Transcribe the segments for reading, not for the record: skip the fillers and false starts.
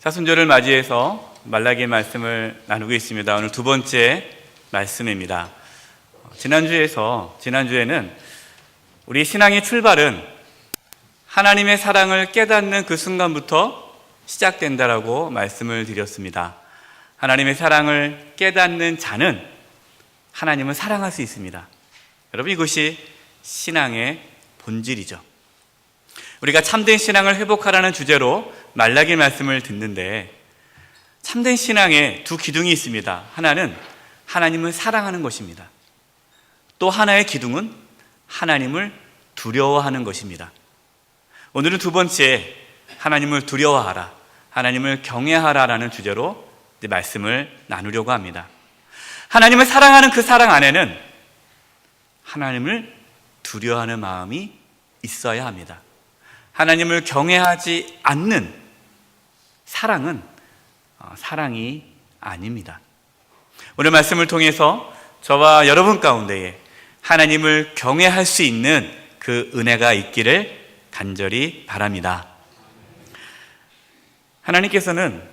사순절을 맞이해서 말라기의 말씀을 나누고 있습니다. 오늘 두 번째 말씀입니다. 지난주에는 우리 신앙의 출발은 하나님의 사랑을 깨닫는 그 순간부터 시작된다라고 말씀을 드렸습니다. 하나님의 사랑을 깨닫는 자는 하나님을 사랑할 수 있습니다. 여러분, 이것이 신앙의 본질이죠. 우리가 참된 신앙을 회복하라는 주제로 말라기 말씀을 듣는데, 참된 신앙에 두 기둥이 있습니다. 하나는 하나님을 사랑하는 것입니다. 또 하나의 기둥은 하나님을 두려워하는 것입니다. 오늘은 두 번째, 하나님을 두려워하라, 하나님을 경외하라라는 주제로 말씀을 나누려고 합니다. 하나님을 사랑하는 그 사랑 안에는 하나님을 두려워하는 마음이 있어야 합니다. 하나님을 경외하지 않는 사랑은 사랑이 아닙니다. 오늘 말씀을 통해서 저와 여러분 가운데에 하나님을 경외할 수 있는 그 은혜가 있기를 간절히 바랍니다. 하나님께서는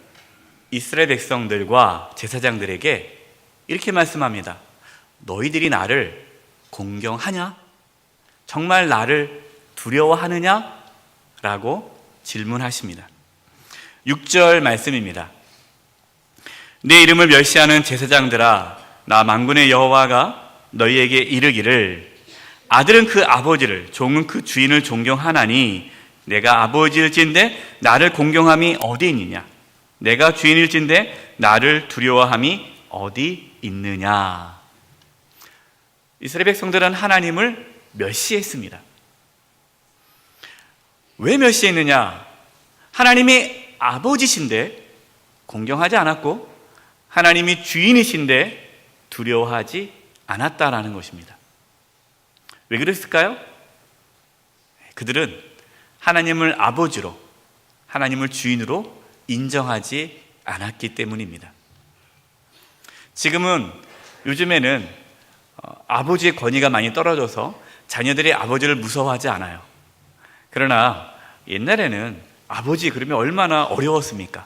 이스라엘 백성들과 제사장들에게 이렇게 말씀합니다. 너희들이 나를 공경하냐? 정말 나를 두려워하느냐? 라고 질문하십니다. 6절 말씀입니다. 내 이름을 멸시하는 제사장들아, 나 만군의 여호와가 너희에게 이르기를 아들은 그 아버지를, 종은 그 주인을 존경하나니 내가 아버지일진데 나를 공경함이 어디 있느냐? 내가 주인일진데 나를 두려워함이 어디 있느냐? 이스라엘 백성들은 하나님을 멸시했습니다. 왜 멸시했느냐? 하나님이 아버지신데 공경하지 않았고, 하나님이 주인이신데 두려워하지 않았다라는 것입니다. 왜 그랬을까요? 그들은 하나님을 아버지로, 하나님을 주인으로 인정하지 않았기 때문입니다. 지금은, 요즘에는 아버지의 권위가 많이 떨어져서 자녀들이 아버지를 무서워하지 않아요. 그러나 옛날에는 아버지 그러면 얼마나 어려웠습니까?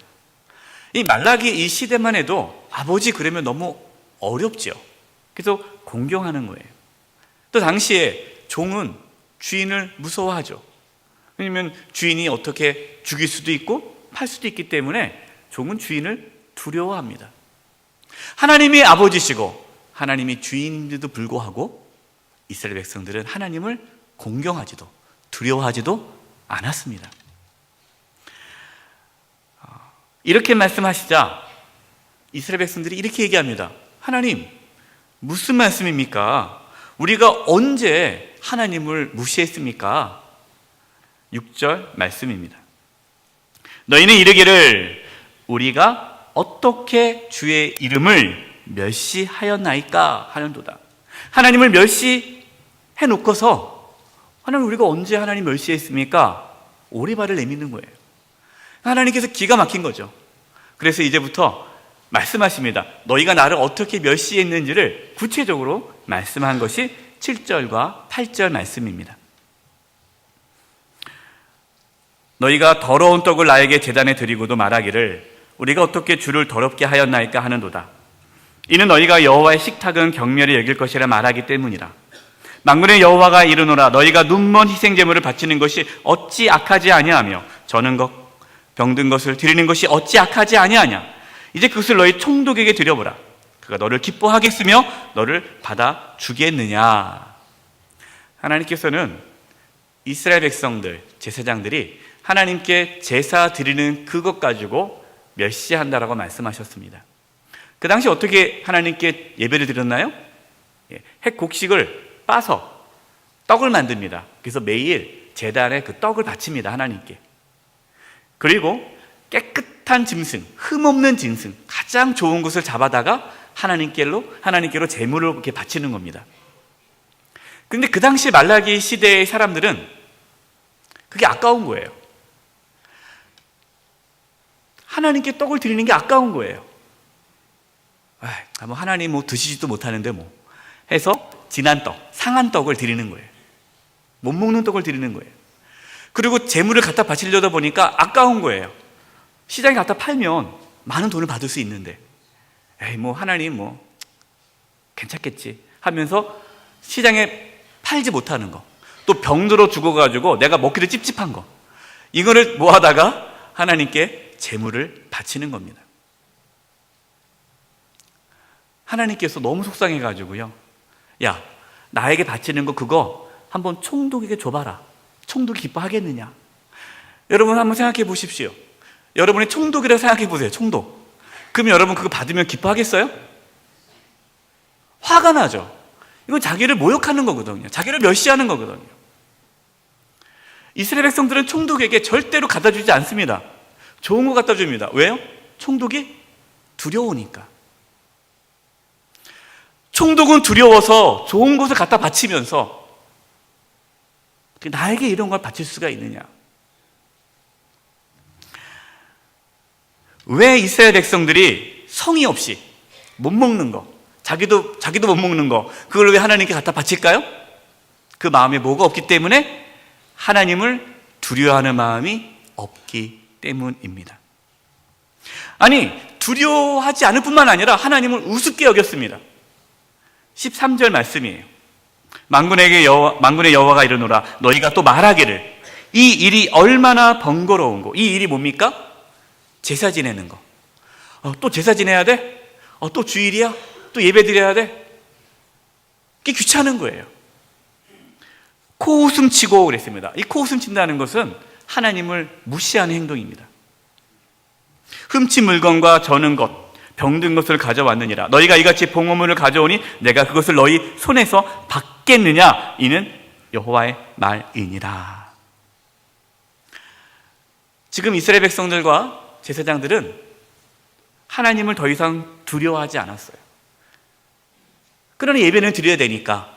이 말라기 이 시대만 해도 아버지 그러면 너무 어렵죠. 그래서 공경하는 거예요. 또 당시에 종은 주인을 무서워하죠. 왜냐하면 주인이 어떻게 죽일 수도 있고 팔 수도 있기 때문에 종은 주인을 두려워합니다. 하나님이 아버지시고 하나님이 주인인데도 불구하고 이스라엘 백성들은 하나님을 공경하지도 두려워하지도 않았습니다. 이렇게 말씀하시자 이스라엘 백성들이 이렇게 얘기합니다. 하나님, 무슨 말씀입니까? 우리가 언제 하나님을 무시했습니까? 6절 말씀입니다. 너희는 이르기를 우리가 어떻게 주의 이름을 멸시하였나이까 하는도다. 하나님을 멸시해 놓고서 하나님, 우리가 언제 하나님 멸시했습니까? 오리발을 내미는 거예요. 하나님께서 기가 막힌 거죠. 그래서 이제부터 말씀하십니다. 너희가 나를 어떻게 멸시했는지를 구체적으로 말씀한 것이 7절과 8절 말씀입니다. 너희가 더러운 떡을 나에게 제단에 드리고도 말하기를 우리가 어떻게 주를 더럽게 하였나이까 하는도다. 이는 너희가 여호와의 식탁은 경멸히 여길 것이라 말하기 때문이라. 만군의 여호와가 이르노라. 너희가 눈먼 희생제물을 바치는 것이 어찌 악하지 아니하며 저는 것 병든 것을 드리는 것이 어찌 악하지 아니하냐. 이제 그것을 너희 총독에게 드려보라. 그가 너를 기뻐하겠으며 너를 받아 주겠느냐. 하나님께서는 이스라엘 백성들, 제사장들이 하나님께 제사 드리는 그것 가지고 멸시한다라고 말씀하셨습니다. 그 당시 어떻게 하나님께 예배를 드렸나요? 핵곡식을 빠서 떡을 만듭니다. 그래서 매일 제단에 그 떡을 바칩니다. 하나님께. 그리고 깨끗한 짐승, 흠없는 짐승, 가장 좋은 것을 잡아다가 하나님께로 제물을 이렇게 바치는 겁니다. 그런데 그 당시 말라기 시대의 사람들은 그게 아까운 거예요. 하나님께 떡을 드리는 게 아까운 거예요. 하나님 드시지도 못하는데 해서 진한 떡, 상한 떡을 드리는 거예요. 못 먹는 떡을 드리는 거예요. 그리고 재물을 갖다 바치려다 보니까 아까운 거예요. 시장에 갖다 팔면 많은 돈을 받을 수 있는데, 에이, 하나님 괜찮겠지 하면서 시장에 팔지 못하는 거, 또 병들어 죽어가지고 내가 먹기도 찝찝한 거, 이거를 모아다가 하나님께 제물을 바치는 겁니다. 하나님께서 너무 속상해가지고요, 야, 나에게 바치는 거 그거 한번 총독에게 줘봐라. 총독이 기뻐하겠느냐? 여러분 한번 생각해 보십시오. 여러분이 총독이라고 생각해 보세요. 총독. 그럼 여러분 그거 받으면 기뻐하겠어요? 화가 나죠. 이건 자기를 모욕하는 거거든요. 자기를 멸시하는 거거든요. 이스라엘 백성들은 총독에게 절대로 갖다 주지 않습니다. 좋은 거 갖다 줍니다. 왜요? 총독이 두려우니까. 총독은 두려워서 좋은 것을 갖다 바치면서 나에게 이런 걸 바칠 수가 있느냐? 왜 이스라엘 백성들이 성의 없이 못 먹는 거, 자기도 못 먹는 거, 그걸 왜 하나님께 갖다 바칠까요? 그 마음에 뭐가 없기 때문에? 하나님을 두려워하는 마음이 없기 때문입니다. 아니, 두려워하지 않을 뿐만 아니라 하나님을 우습게 여겼습니다. 13절 말씀이에요. 만군의 여호와가 이르노라, 너희가 또 말하기를 이 일이 얼마나 번거로운 거. 이 일이 뭡니까? 제사 지내는 거. 또 제사 지내야 돼? 또 주일이야? 또 예배 드려야 돼? 그게 귀찮은 거예요. 코웃음 치고 그랬습니다. 이 코웃음 친다는 것은 하나님을 무시하는 행동입니다. 훔친 물건과 저는 것, 병든 것을 가져왔느니라. 너희가 이같이 봉헌물을 가져오니 내가 그것을 너희 손에서 받겠느냐? 이는 여호와의 말이니라. 지금 이스라엘 백성들과 제사장들은 하나님을 더 이상 두려워하지 않았어요. 그러나 예배는 드려야 되니까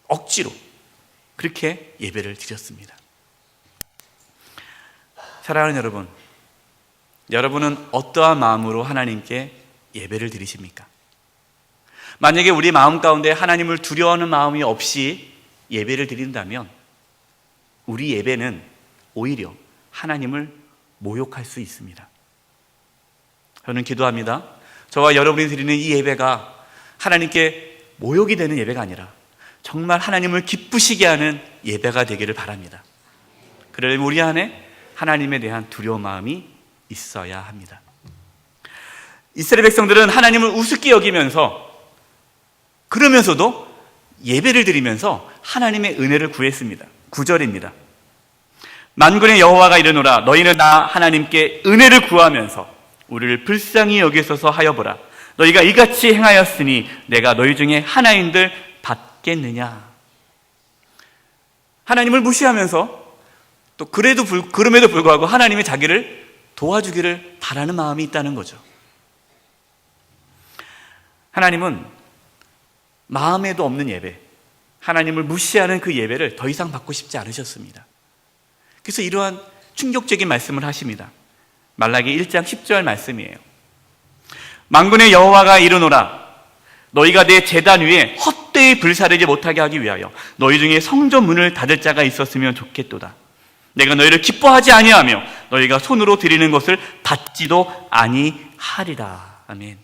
억지로 그렇게 예배를 드렸습니다. 사랑하는 여러분, 여러분은 어떠한 마음으로 하나님께 예배를 드리십니까? 만약에 우리 마음 가운데 하나님을 두려워하는 마음이 없이 예배를 드린다면 우리 예배는 오히려 하나님을 모욕할 수 있습니다. 저는 기도합니다. 저와 여러분이 드리는 이 예배가 하나님께 모욕이 되는 예배가 아니라 정말 하나님을 기쁘시게 하는 예배가 되기를 바랍니다. 그러려면 우리 안에 하나님에 대한 두려운 마음이 있어야 합니다. 이스라엘 백성들은 하나님을 우습게 여기면서, 그러면서도 예배를 드리면서 하나님의 은혜를 구했습니다. 9절입니다. 만군의 여호와가 이르노라, 너희는 나 하나님께 은혜를 구하면서 우리를 불쌍히 여기소서 하여보라. 너희가 이같이 행하였으니 내가 너희 중에 하나인들 받겠느냐? 하나님을 무시하면서 또 그럼에도 불구하고 하나님이 자기를 도와주기를 바라는 마음이 있다는 거죠. 하나님은 마음에도 없는 예배, 하나님을 무시하는 그 예배를 더 이상 받고 싶지 않으셨습니다. 그래서 이러한 충격적인 말씀을 하십니다. 말라기 1장 10절 말씀이에요. 만군의 여호와가 이르노라, 너희가 내 제단 위에 헛되이 불사르지 못하게 하기 위하여 너희 중에 성전 문을 닫을 자가 있었으면 좋겠도다. 내가 너희를 기뻐하지 아니하며 너희가 손으로 드리는 것을 받지도 아니하리라. 아멘.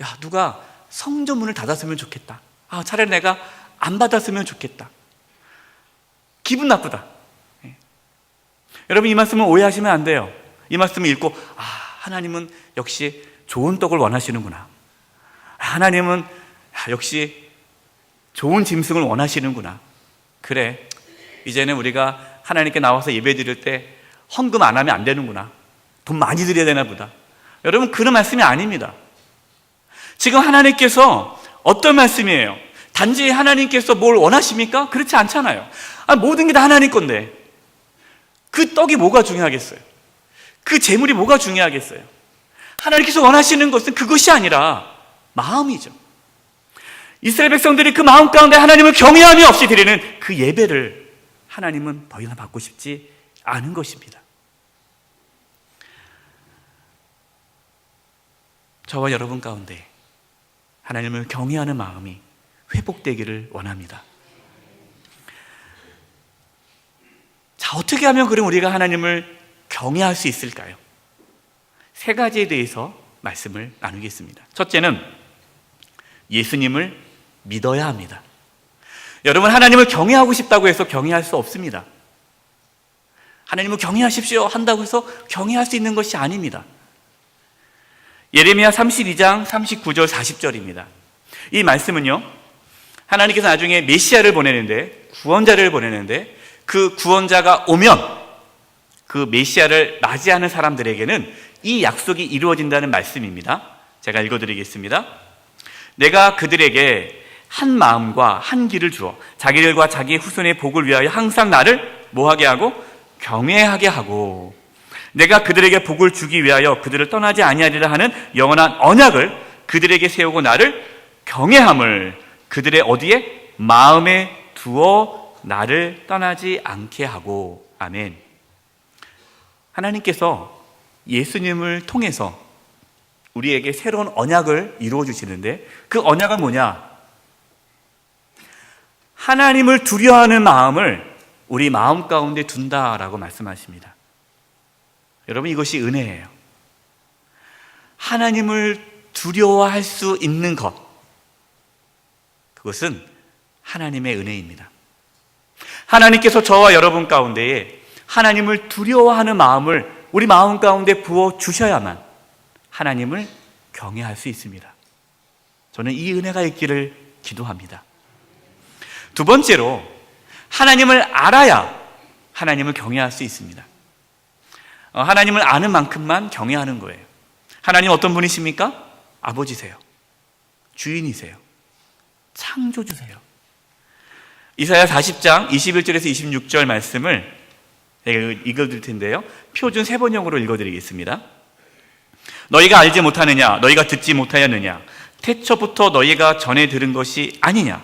야, 누가 성전 문을 닫았으면 좋겠다. 차라리 내가 안 받았으면 좋겠다. 기분 나쁘다. 여러분, 이 말씀은 오해하시면 안 돼요. 이 말씀을 읽고 하나님은 역시 좋은 떡을 원하시는구나. 하나님은 역시 좋은 짐승을 원하시는구나. 그래, 이제는 우리가 하나님께 나와서 예배 드릴 때 헌금 안 하면 안 되는구나. 돈 많이 드려야 되나 보다. 여러분, 그런 말씀이 아닙니다. 지금 하나님께서 어떤 말씀이에요? 단지 하나님께서 뭘 원하십니까? 그렇지 않잖아요. 모든 게 다 하나님 건데 그 떡이 뭐가 중요하겠어요? 그 재물이 뭐가 중요하겠어요? 하나님께서 원하시는 것은 그것이 아니라 마음이죠. 이스라엘 백성들이 그 마음 가운데 하나님을 경외함이 없이 드리는 그 예배를 하나님은 더 이상 받고 싶지 않은 것입니다. 저와 여러분 가운데 하나님을 경외하는 마음이 회복되기를 원합니다. 자, 어떻게 하면 그럼 우리가 하나님을 경외할 수 있을까요? 세 가지에 대해서 말씀을 나누겠습니다. 첫째는 예수님을 믿어야 합니다. 여러분, 하나님을 경외하고 싶다고 해서 경외할 수 없습니다. 하나님을 경외하십시오 한다고 해서 경외할 수 있는 것이 아닙니다. 예레미야 32장 39절 40절입니다. 이 말씀은요, 하나님께서 나중에 메시아를 보내는데, 구원자를 보내는데, 그 구원자가 오면 그 메시아를 맞이하는 사람들에게는 이 약속이 이루어진다는 말씀입니다. 제가 읽어드리겠습니다. 내가 그들에게 한 마음과 한 길을 주어 자기들과 자기 후손의 복을 위하여 항상 나를 뭐하게 하고 경외하게 하고, 내가 그들에게 복을 주기 위하여 그들을 떠나지 아니하리라 하는 영원한 언약을 그들에게 세우고 나를 경외함을 그들의 어디에? 마음에 두어 나를 떠나지 않게 하고. 아멘. 하나님께서 예수님을 통해서 우리에게 새로운 언약을 이루어 주시는데, 그 언약은 뭐냐? 하나님을 두려워하는 마음을 우리 마음 가운데 둔다라고 말씀하십니다. 여러분, 이것이 은혜예요. 하나님을 두려워할 수 있는 것, 그것은 하나님의 은혜입니다. 하나님께서 저와 여러분 가운데에 하나님을 두려워하는 마음을 우리 마음 가운데 부어 주셔야만 하나님을 경외할 수 있습니다. 저는 이 은혜가 있기를 기도합니다. 두 번째로, 하나님을 알아야 하나님을 경외할 수 있습니다. 하나님을 아는 만큼만 경외하는 거예요. 하나님 어떤 분이십니까? 아버지세요. 주인이세요. 창조주세요. 이사야 40장 21절에서 26절 말씀을 읽어드릴 텐데요, 표준 세번역으로 읽어드리겠습니다. 너희가 알지 못하느냐? 너희가 듣지 못하였느냐? 태초부터 너희가 전에 들은 것이 아니냐?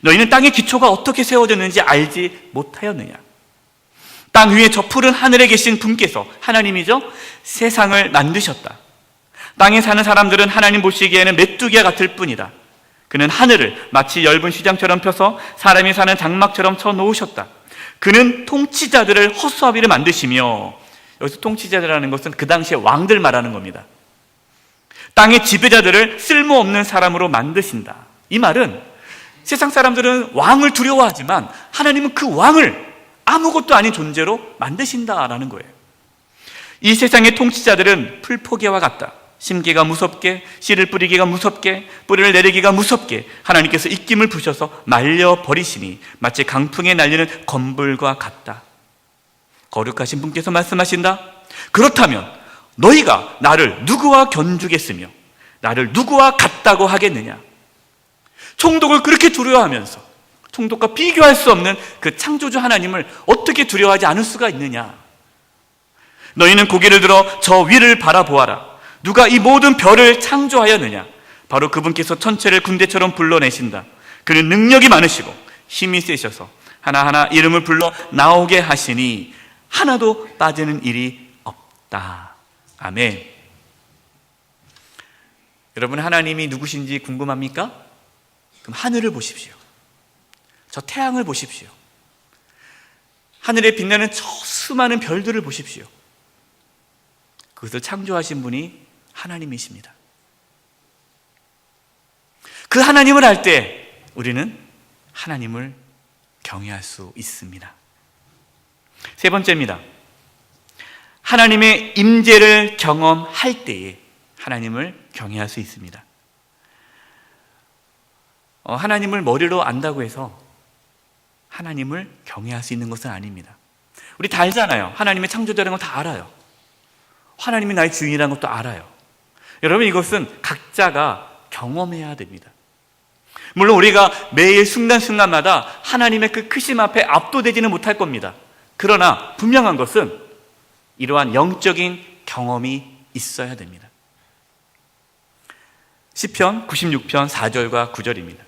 너희는 땅의 기초가 어떻게 세워졌는지 알지 못하였느냐? 땅 위에 저 푸른 하늘에 계신 분께서, 하나님이죠, 세상을 만드셨다. 땅에 사는 사람들은 하나님 보시기에는 메뚜기와 같을 뿐이다. 그는 하늘을 마치 엷은 시장처럼 펴서 사람이 사는 장막처럼 쳐놓으셨다. 그는 통치자들을 허수아비를 만드시며, 여기서 통치자들이라는 것은 그 당시에 왕들 말하는 겁니다. 땅의 지배자들을 쓸모없는 사람으로 만드신다. 이 말은 세상 사람들은 왕을 두려워하지만 하나님은 그 왕을 아무것도 아닌 존재로 만드신다라는 거예요. 이 세상의 통치자들은 풀포기와 같다. 심기가 무섭게, 씨를 뿌리기가 무섭게, 뿌리를 내리기가 무섭게 하나님께서 입김을 부셔서 말려버리시니 마치 강풍에 날리는 건불과 같다. 거룩하신 분께서 말씀하신다. 그렇다면 너희가 나를 누구와 견주겠으며 나를 누구와 같다고 하겠느냐? 총독을 그렇게 두려워하면서 총독과 비교할 수 없는 그 창조주 하나님을 어떻게 두려워하지 않을 수가 있느냐? 너희는 고개를 들어 저 위를 바라보아라. 누가 이 모든 별을 창조하였느냐? 바로 그분께서 천체를 군대처럼 불러내신다. 그는 능력이 많으시고 힘이 세셔서 하나하나 이름을 불러 나오게 하시니 하나도 빠지는 일이 없다. 아멘. 여러분, 하나님이 누구신지 궁금합니까? 그럼 하늘을 보십시오. 저 태양을 보십시오. 하늘에 빛나는 저 수많은 별들을 보십시오. 그것을 창조하신 분이 하나님이십니다. 그 하나님을 알 때 우리는 하나님을 경외할 수 있습니다. 세 번째입니다. 하나님의 임재를 경험할 때에 하나님을 경외할 수 있습니다. 하나님을 머리로 안다고 해서 하나님을 경외할 수 있는 것은 아닙니다. 우리 다 알잖아요. 하나님의 창조자라는 걸 다 알아요. 하나님이 나의 주인이라는 것도 알아요. 여러분, 이것은 각자가 경험해야 됩니다. 물론 우리가 매일 순간순간마다 하나님의 그 크심 앞에 압도되지는 못할 겁니다. 그러나 분명한 것은 이러한 영적인 경험이 있어야 됩니다. 시편 96편 4절과 9절입니다.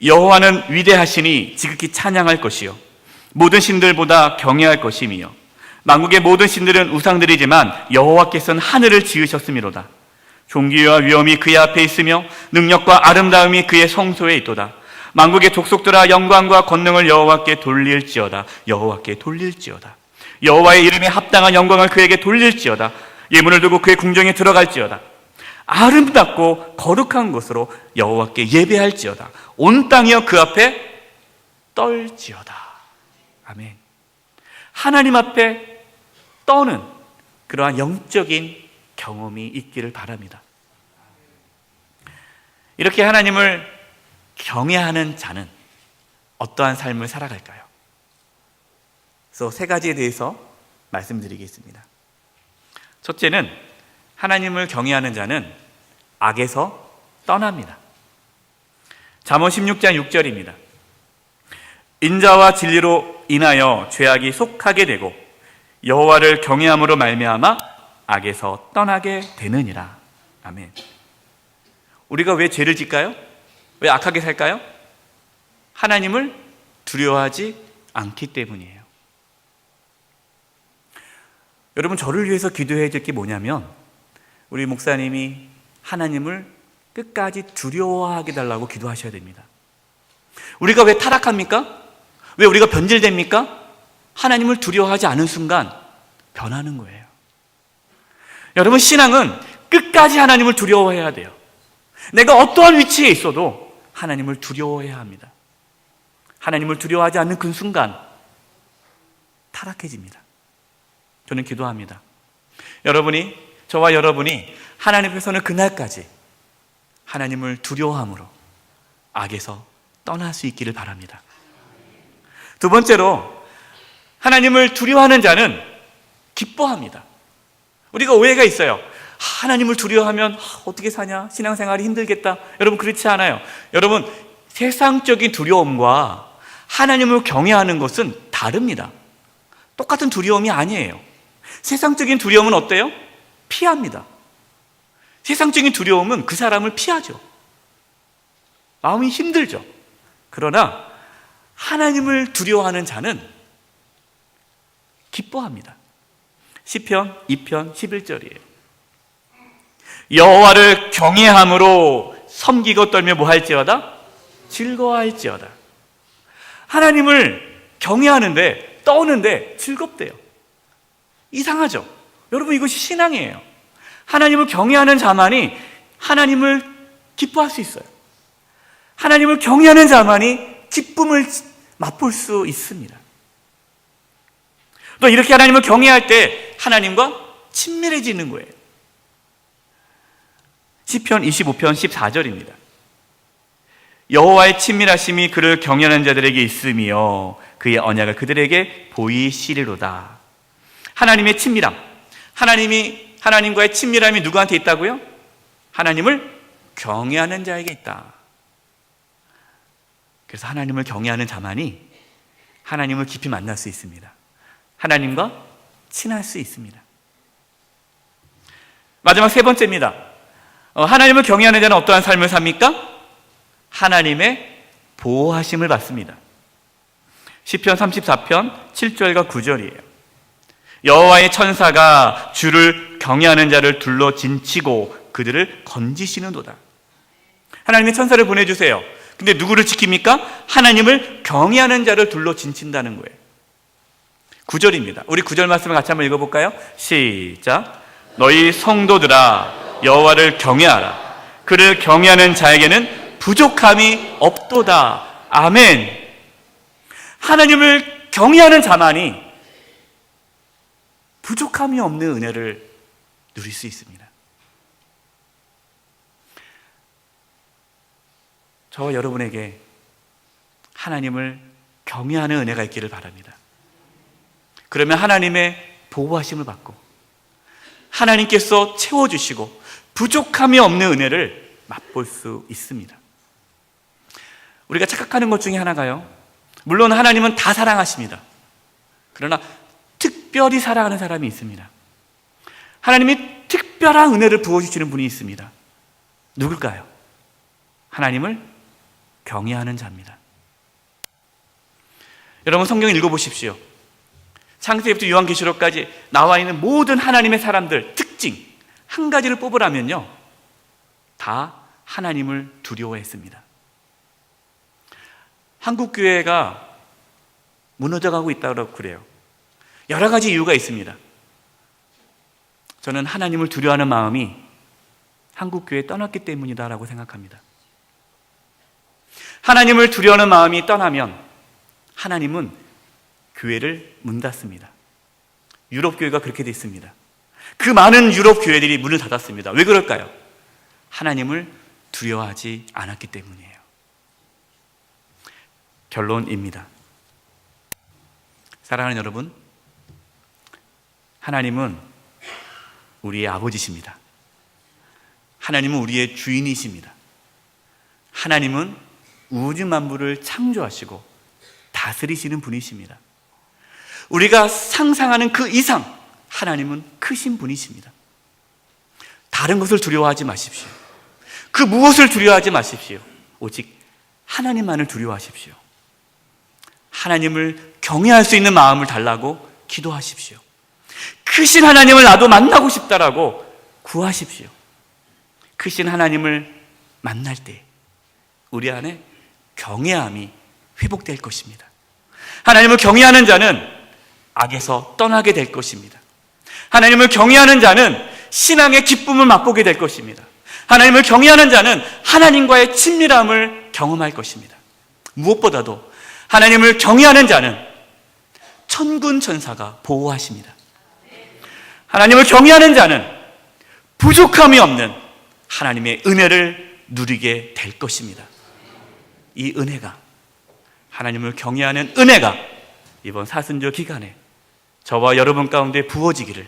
여호와는 위대하시니 지극히 찬양할 것이요 모든 신들보다 경외할 것이며 만국의 모든 신들은 우상들이지만 여호와께서는 하늘을 지으셨음이로다. 존귀와 위엄이 그의 앞에 있으며 능력과 아름다움이 그의 성소에 있도다. 만국의 족속들아 영광과 권능을 여호와께 돌릴지어다. 여호와께 돌릴지어다. 여호와의 이름에 합당한 영광을 그에게 돌릴지어다. 예물을 두고 그의 궁정에 들어갈지어다. 아름답고 거룩한 곳으로 여호와께 예배할지어다. 온 땅이여 그 앞에 떨지어다. 아멘. 하나님 앞에 떠는 그러한 영적인 경험이 있기를 바랍니다. 이렇게 하나님을 경외하는 자는 어떠한 삶을 살아갈까요? 그래서 세 가지에 대해서 말씀드리겠습니다. 첫째는 하나님을 경외하는 자는 악에서 떠납니다. 잠언 16장 6절입니다. 인자와 진리로 인하여 죄악이 속하게 되고 여호와를 경외함으로 말미암아 악에서 떠나게 되느니라. 아멘. 우리가 왜 죄를 짓까요? 왜 악하게 살까요? 하나님을 두려워하지 않기 때문이에요. 여러분, 저를 위해서 기도해야 될 게 뭐냐면 우리 목사님이 하나님을 끝까지 두려워하게 달라고 기도하셔야 됩니다. 우리가 왜 타락합니까? 왜 우리가 변질됩니까? 하나님을 두려워하지 않은 순간 변하는 거예요. 여러분, 신앙은 끝까지 하나님을 두려워해야 돼요. 내가 어떠한 위치에 있어도 하나님을 두려워해야 합니다. 하나님을 두려워하지 않는 그 순간 타락해집니다. 저는 기도합니다. 저와 여러분이 하나님 앞에서는 그날까지 하나님을 두려워함으로 악에서 떠날 수 있기를 바랍니다. 두 번째로, 하나님을 두려워하는 자는 기뻐합니다. 우리가 오해가 있어요. 하나님을 두려워하면 어떻게 사냐? 신앙생활이 힘들겠다. 여러분, 그렇지 않아요. 여러분, 세상적인 두려움과 하나님을 경외하는 것은 다릅니다. 똑같은 두려움이 아니에요. 세상적인 두려움은 어때요? 피합니다. 세상적인 두려움은 그 사람을 피하죠. 마음이 힘들죠. 그러나 하나님을 두려워하는 자는 기뻐합니다. 시편 2편 11절이에요. 여호와를 경외함으로 섬기고 떨며 뭐할지어다? 즐거워할지어다. 하나님을 경외하는데, 떠오는데 즐겁대요. 이상하죠? 여러분, 이것이 신앙이에요. 하나님을 경외하는 자만이 하나님을 기뻐할 수 있어요. 하나님을 경외하는 자만이 기쁨을 맛볼 수 있습니다. 또 이렇게 하나님을 경외할 때 하나님과 친밀해지는 거예요. 시편 25편 14절입니다. 여호와의 친밀하심이 그를 경외하는 자들에게 있으며 그의 언약을 그들에게 보이시리로다. 하나님의 친밀함, 하나님과의 친밀함이 누구한테 있다고요? 하나님을 경외하는 자에게 있다. 그래서 하나님을 경외하는 자만이 하나님을 깊이 만날 수 있습니다. 하나님과 친할 수 있습니다. 마지막 세 번째입니다. 하나님을 경외하는 자는 어떠한 삶을 삽니까? 하나님의 보호하심을 받습니다. 시편 34편 7절과 9절이에요. 여호와의 천사가 주를 경외하는 자를 둘러 진치고 그들을 건지시는도다. 하나님의 천사를 보내주세요. 근데 누구를 지킵니까? 하나님을 경외하는 자를 둘러 진친다는 거예요. 9절입니다. 우리 9절 말씀을 같이 한번 읽어볼까요? 시작. 너희 성도들아 여호와를 경외하라. 그를 경외하는 자에게는 부족함이 없도다. 아멘. 하나님을 경외하는 자만이 부족함이 없는 은혜를 누릴 수 있습니다. 저와 여러분에게 하나님을 경외하는 은혜가 있기를 바랍니다. 그러면 하나님의 보호하심을 받고 하나님께서 채워주시고 부족함이 없는 은혜를 맛볼 수 있습니다. 우리가 착각하는 것 중에 하나가요, 물론 하나님은 다 사랑하십니다. 그러나 특별히 사랑하는 사람이 있습니다. 하나님이 특별한 은혜를 부어주시는 분이 있습니다. 누굴까요? 하나님을 경외하는 자입니다. 여러분, 성경 읽어보십시오. 창세기부터 요한계시록까지 나와 있는 모든 하나님의 사람들 특징 한 가지를 뽑으라면요, 다 하나님을 두려워했습니다. 한국교회가 무너져가고 있다고 그래요. 여러 가지 이유가 있습니다. 저는 하나님을 두려워하는 마음이 한국교회에 떠났기 때문이다라고 생각합니다. 하나님을 두려워하는 마음이 떠나면 하나님은 교회를 문 닫습니다. 유럽 교회가 그렇게 됐습니다. 그 많은 유럽 교회들이 문을 닫았습니다. 왜 그럴까요? 하나님을 두려워하지 않았기 때문이에요. 결론입니다. 사랑하는 여러분, 하나님은 우리의 아버지십니다. 하나님은 우리의 주인이십니다. 하나님은 우주 만물을 창조하시고 다스리시는 분이십니다. 우리가 상상하는 그 이상 하나님은 크신 분이십니다. 다른 것을 두려워하지 마십시오. 그 무엇을 두려워하지 마십시오. 오직 하나님만을 두려워하십시오. 하나님을 경외할 수 있는 마음을 달라고 기도하십시오. 크신 하나님을 나도 만나고 싶다라고 구하십시오. 크신 하나님을 만날 때 우리 안에 경외함이 회복될 것입니다. 하나님을 경외하는 자는 악에서 떠나게 될 것입니다. 하나님을 경외하는 자는 신앙의 기쁨을 맛보게 될 것입니다. 하나님을 경외하는 자는 하나님과의 친밀함을 경험할 것입니다. 무엇보다도 하나님을 경외하는 자는 천군 천사가 보호하십니다. 하나님을 경외하는 자는 부족함이 없는 하나님의 은혜를 누리게 될 것입니다. 이 은혜가, 하나님을 경외하는 은혜가 이번 사순절 기간에 저와 여러분 가운데 부어지기를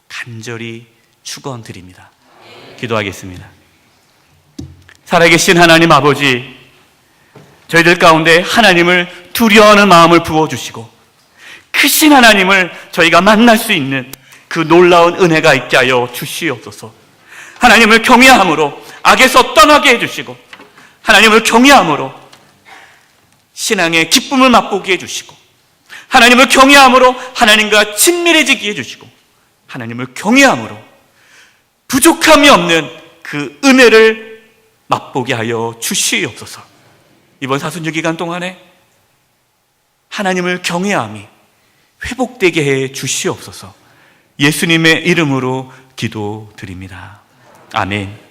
간절히 축원드립니다. 기도하겠습니다. 살아계신 하나님 아버지, 저희들 가운데 하나님을 두려워하는 마음을 부어주시고 크신 하나님을 저희가 만날 수 있는 그 놀라운 은혜가 있게 하여 주시옵소서. 하나님을 경외함으로 악에서 떠나게 해주시고, 하나님을 경외함으로 신앙의 기쁨을 맛보게 해주시고, 하나님을 경외함으로 하나님과 친밀해지게 해주시고, 하나님을 경외함으로 부족함이 없는 그 은혜를 맛보게 하여 주시옵소서. 이번 사순절 기간 동안에 하나님을 경외함이 회복되게 해 주시옵소서. 예수님의 이름으로 기도드립니다. 아멘.